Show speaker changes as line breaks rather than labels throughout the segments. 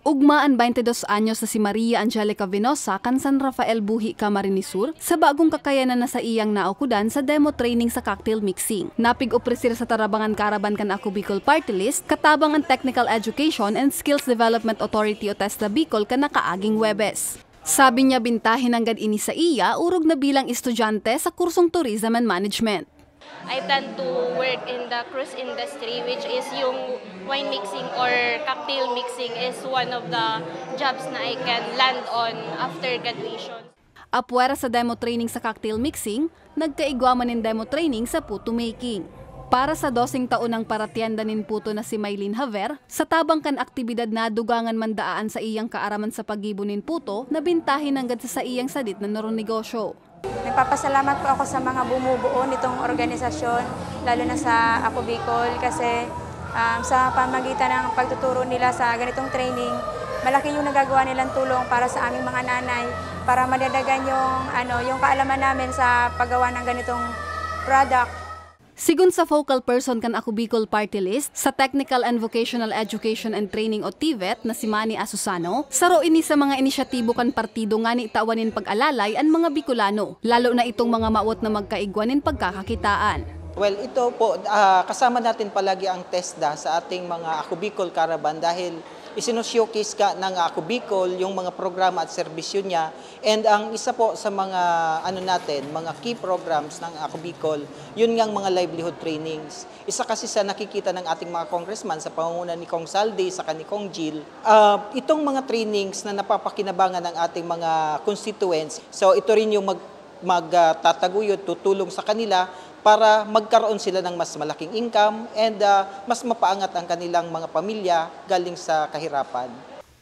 Ugmaan 22 anyos na si Maria Angelica Venosa kan San Rafael Buhi, Camarines Sur sa bagong kakayanan na sa iyang naukudan sa demo training sa cocktail mixing. Napig-opresir sa Tarabangan Caravan kan Ako Bicol Party List katabang ang Technical Education and Skills Development Authority o TESDA Bicol kan nakaaging Webes. Sabi niya bintahin hanggang ini sa iya urog na bilang estudyante sa kursong Tourism and Management.
I plan to work in the cruise industry, which is yung wine mixing or cocktail mixing is one of the jobs na I can land on after graduation.
Apwera sa demo training sa cocktail mixing, nagkaigwaman ng demo training sa puto making. Para sa 12 taon ng paratienda nin puto na si Maylene Haver, sa tabang kan aktibidad na dugangan mandaan sa iyang kaaraman sa pag-ibo nin puto, nabintahin hanggang sa iyang sadit na negosyo.
Nagpapasalamat po ako sa mga bumubuo nitong organisasyon, lalo na sa Ako Bicol, kasi sa pamagitan ng pagtuturo nila sa ganitong training, malaki yung nagagawa nilang tulong para sa aming mga nanay, para madadagan yung kaalaman namin sa paggawa ng ganitong product.
Sigun sa focal person kan Ako Bicol Party List sa Technical and Vocational Education and Training o TVET na si Manny Asusano, saro ini sa mga inisyatibo kan partido nga ni tawanin pag-alalay ang mga Bicolano, lalo na itong mga maot na magkaigwanin pagkakakitaan.
Well, ito po, kasama natin palagi ang TESDA sa ating mga Ako Bicol Caravan dahil isinushowcase ka ng Ako Bicol yung mga programa at serbisyo niya. And ang isa po sa mga mga key programs ng Ako Bicol, yun ngang mga livelihood trainings. Isa kasi sa nakikita ng ating mga congressman sa pangunguna ni Kong Saldi sa ni Kong Jill, itong mga trainings na napapakinabangan ng ating mga constituents. So ito rin yung magtataguyod, tutulong sa kanila para magkaroon sila ng mas malaking income and mas mapaangat ang kanilang mga pamilya galing sa kahirapan.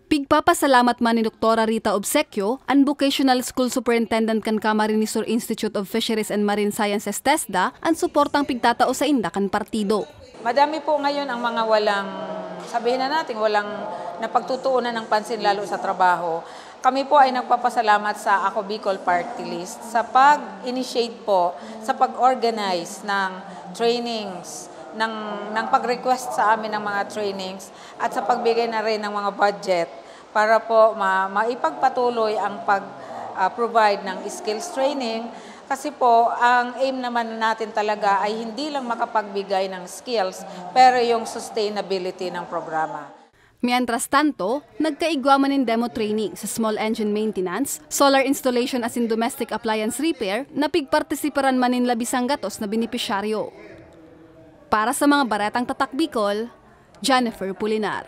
Pigpapasalamat man ni Dr. Rita Obsequio, ang Vocational School Superintendent kan Camarines Sur Institute of Fisheries and Marine Sciences TESDA, ang suportang pigtatao sa Indakan Partido.
Madami po ngayon ang mga walang napagtutuunan ng pansin lalo sa trabaho. Kami po ay nagpapasalamat sa Ako Bicol Party List sa pag-initiate po, sa pag-organize ng trainings, ng pag-request sa amin ng mga trainings at sa pagbigay na rin ng mga budget para po maipagpatuloy ang pag-provide ng skills training. Kasi po, ang aim naman natin talaga ay hindi lang makapagbigay ng skills, pero yung sustainability ng programa.
Mientras tanto, nagkaigwaman ng demo training sa small engine maintenance, solar installation as in domestic appliance repair na pigpartisiparan man ng labisang gatos na benepisyaryo. Para sa mga baretang tatak Bicol, Jennifer Pulinar.